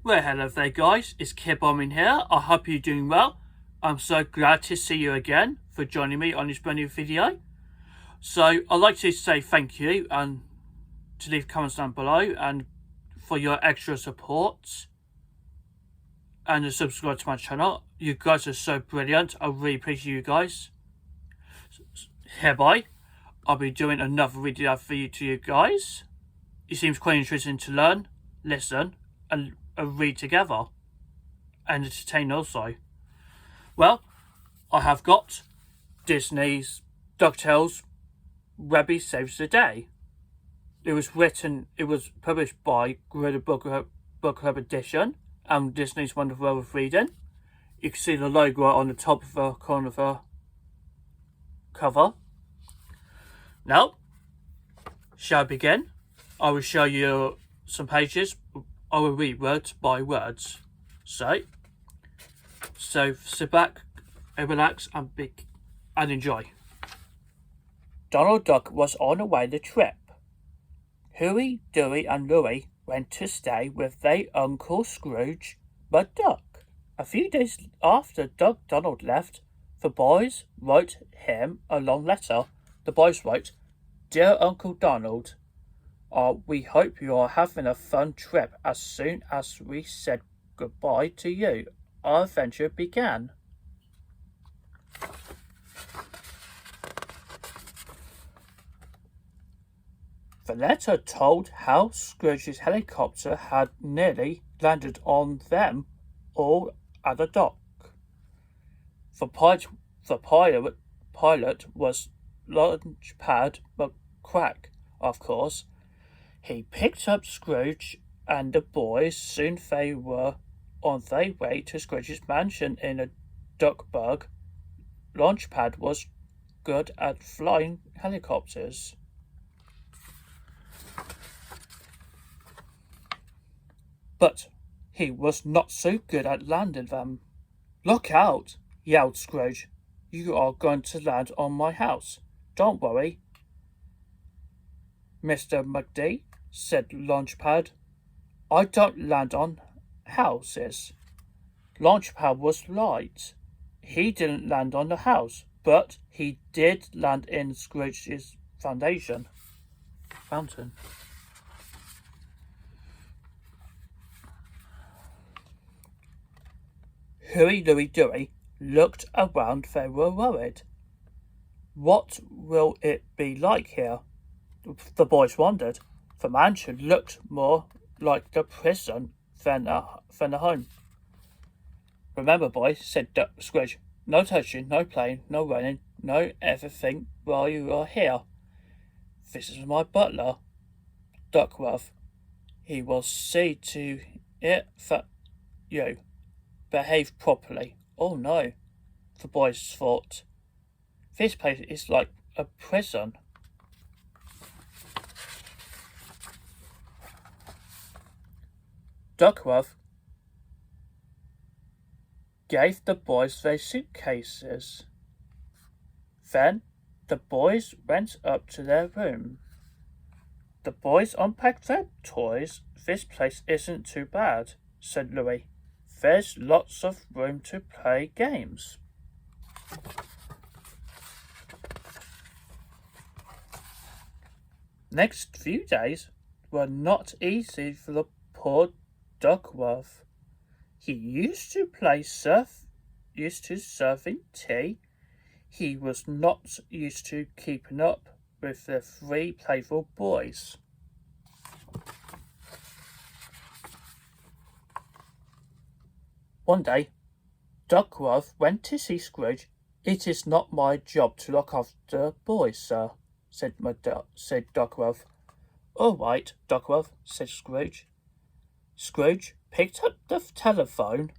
Well, hello there guys, it's Kid Bombing here. I hope you're doing well. I'm so glad to see you again for joining me on this brand new video. So I'd like to say thank you and to leave comments down below and for your extra support and to subscribe to my channel. You guys are so brilliant. I really appreciate you guys. Hereby, I'll be doing another video for you guys. It seems quite interesting to learn, listen and read together and entertain also. Well, I have got Disney's DuckTales Webby Saves the Day. It was published by Gorilla Book Club Edition and Disney's Wonderful World of Reading. You can see the logo on the top of the corner of the cover. Now, shall I begin? I will show you some pages. I will read words by words. So sit back, relax, and enjoy. Donald Duck was on the trip. Huey, Dewey, and Louie went to stay with their Uncle Scrooge Mcduck. A few days after Donald left, the boys wrote him a long letter. The boys wrote, "Dear Uncle Donald, we hope you are having a fun trip. As soon as we said goodbye to you, our adventure began." The letter told how Scrooge's helicopter had nearly landed on them all at the dock. The pilot was Launchpad McQuack, of course. He picked up Scrooge and the boys. Soon they were on their way to Scrooge's mansion in a duck bug. Launchpad was good at flying helicopters, but he was not so good at landing them. "Look out!" yelled Scrooge. "You are going to land on my house." "Don't worry, Mr. McD," said Launchpad. "I don't land on houses." Launchpad was right. He didn't land on the house, but he did land in Scrooge's fountain. Huey, Louie, Dewey looked around. They were worried. What will it be like here? The boys wondered. The mansion looked more like the prison than a home. "Remember, boys," said Scrooge, "no touching, no playing, no running, no everything while you are here. This is my butler, Duckworth. He will see to it that you behave properly." "Oh no," the boys thought. "This place is like a prison." Duckworth gave the boys their suitcases. Then the boys went up to their room. The boys unpacked their toys. "This place isn't too bad," said Louie. "There's lots of room to play games." Next few days were not easy for the poor Duckworth. He used to serving tea. He was not used to keeping up with the three playful boys. One day, Duckworth went to see Scrooge. "It is not my job to look after boys, sir," said Duckworth. "All right, Duckworth," said Scrooge. Scrooge picked up the telephone.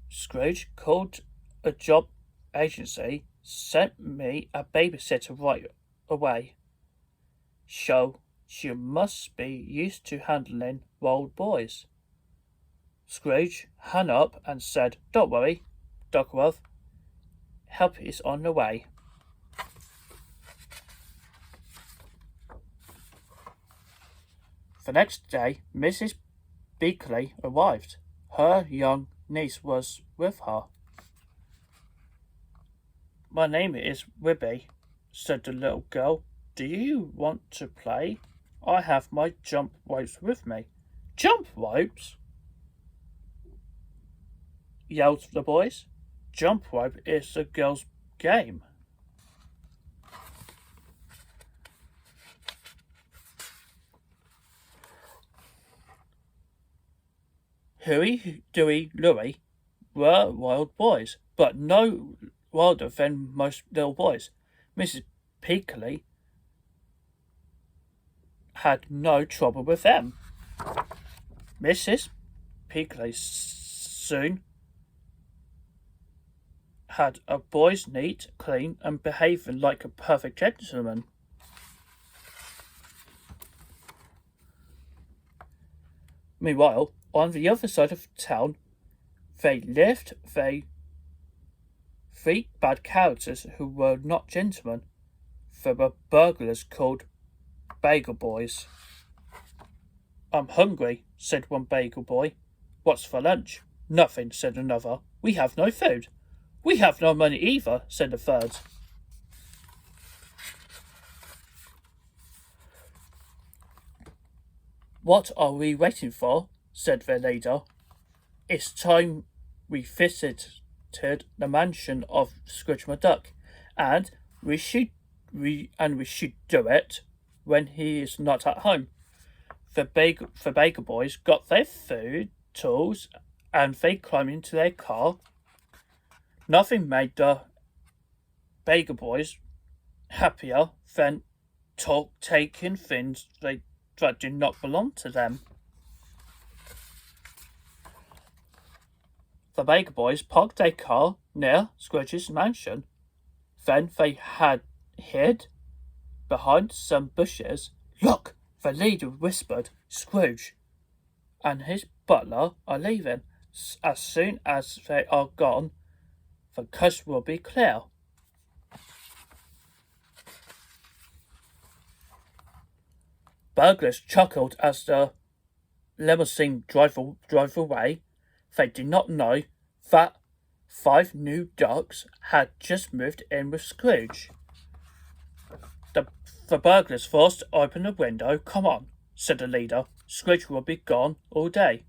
Scrooge called a job agency. "Sent me a babysitter right away. So you must be used to handling wild boys." Scrooge hung up and said, "Don't worry, Duckworth. Help is on the way." The next day, Mrs. Beagle arrived. Her young niece was with her. "My name is Webby," said the little girl. "Do you want to play? I have my jump ropes with me." "Jump ropes?" yelled the boys. "Jump rope is a girl's game." Huey, Dewey, Louie were wild boys, but no wilder than most little boys. Mrs. Peakley had no trouble with them. Mrs. Peakley soon had a boys neat, clean, and behaving like a perfect gentleman. Meanwhile, on the other side of town, they lived three bad characters who were not gentlemen. They were burglars called Beagle Boys. "I'm hungry," said one Beagle Boy. "What's for lunch?" "Nothing," said another. "We have no food." "We have no money either," said a third. "What are we waiting for?" said their leader. "It's time we visited the mansion of Scrooge Mcduck, and we should do it when he is not at home." The Beagle Boys got their food, tools, and they climbed into their car. Nothing made the Beagle Boys happier than taking things that did not belong to them. The Beagle Boys parked their car near Scrooge's mansion. Then they had hid behind some bushes. "Look," the leader whispered. "Scrooge and his butler are leaving. As soon as they are gone, the coast will be clear." Burglars chuckled as the limousine drove away. They did not know that 5 new ducks had just moved in with Scrooge. The burglars forced open the window. "Come on," said the leader. "Scrooge will be gone all day."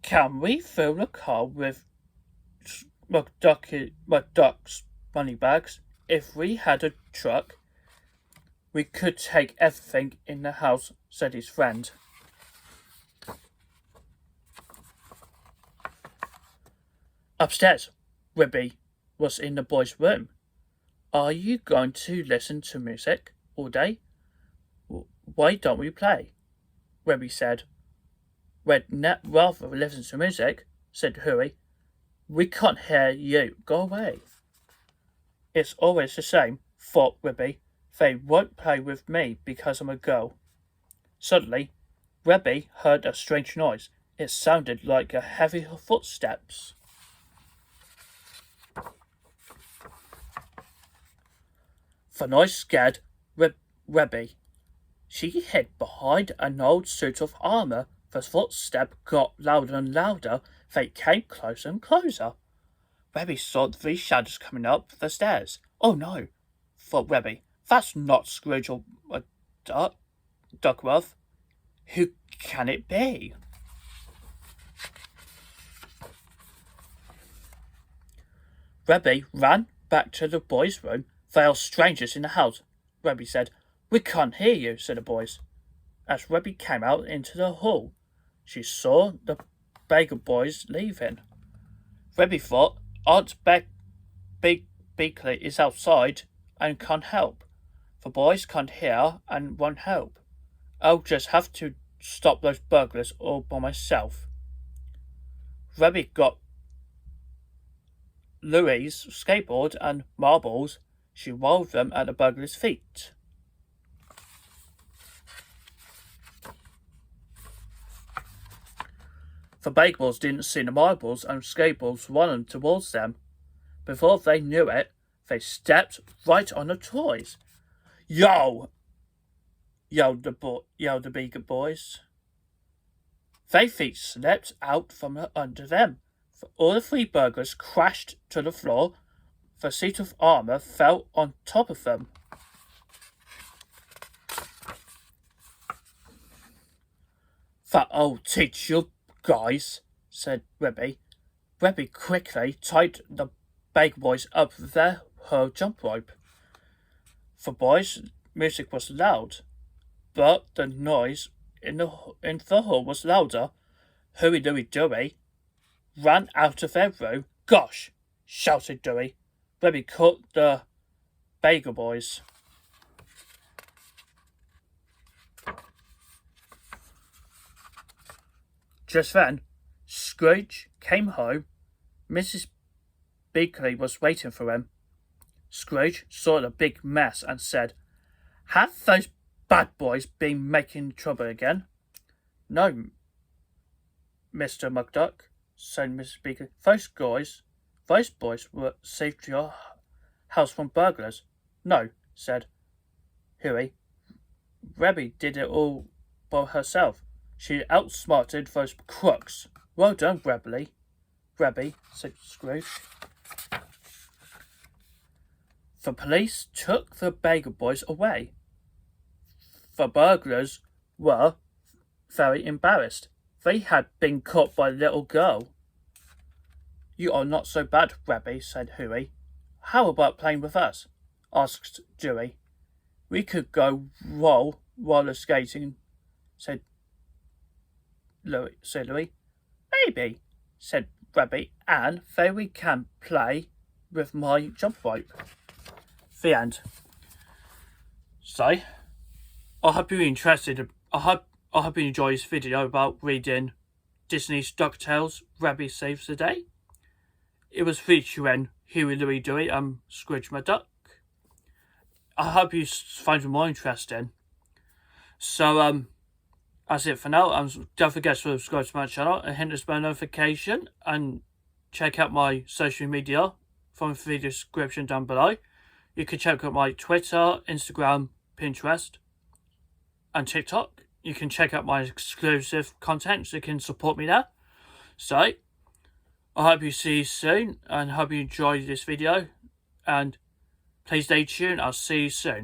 "Can we fill the car with McDuck's money bags? If we had a truck, we could take everything in the house," said his friend. Upstairs, Webby was in the boys' room. "Are you going to listen to music all day? Why don't we play?" Webby said. "We'd rather listen to music," said Huey. "We can't hear you. Go away." "It's always the same," thought Webby. "They won't play with me because I'm a girl." Suddenly, Webby heard a strange noise. It sounded like a heavy footsteps. The noise scared Webby. She hid behind an old suit of armor. The footsteps got louder and louder. They came closer and closer. Webby saw 3 shadows coming up the stairs. "Oh no," thought Webby. "That's not Scrooge or Duckworth. Who can it be?" Webby ran back to the boys' room. "They are strangers in the house," Webby said. "We can't hear you," said the boys. As Webby came out into the hall, she saw the Beagle Boys leaving. Webby thought, "Aunt Beakley is outside and can't help. The boys can't hear and won't help. I'll just have to stop those burglars all by myself." Webby got Louie's skateboard and marbles. She rolled them at the burglar's feet. The Beagle Boys didn't see the marbles and skateboards running towards them. Before they knew it, they stepped right on the toys. "Yo!" yelled the Beagle Boys. Their feet slipped out from under them. All the three burglars crashed to the floor. The suit of armour fell on top of them. "That'll teach you guys," said Webby. Webby quickly tied the Beagle Boys up with their jump rope. The boys' music was loud, but the noise in the hall was louder. Huey, Louie, Dewey ran out of their room. "Gosh!" shouted Dewey. Webby caught the Beagle Boys. Just then, Scrooge came home. Mrs. Beakley was waiting for him. Scrooge saw the big mess and said, "Have those bad boys been making trouble again?" "No, Mr. Mcduck," said Mrs. Beakley. Those boys were saved your house from burglars." "No," said Huey. "Webby did it all by herself. She outsmarted those crooks." "Well done, Webby," said Scrooge. The police took the Beagle Boys away. The burglars were very embarrassed. They had been caught by a little girl. "You are not so bad, Webby," said Huey. "How about playing with us?" asked Dewey. "We could go roller skating," said Louie. "Maybe," said Webby, "and then we can play with my jump rope." The end. So, I hope you're interested. I hope you enjoy this video about reading Disney's DuckTales Webby Saves the Day. It was featuring Huey, Louie, Dewey and Scrooge Mcduck. I hope you find it more interesting. So, that's it for now. Don't forget to subscribe to my channel and hit the bell notification, and check out my social media from the video description down below. You can check out my Twitter, Instagram, Pinterest and TikTok. You can check out my exclusive content so you can support me there. So, I hope you see you soon and hope you enjoyed this video, and please stay tuned. I'll see you soon.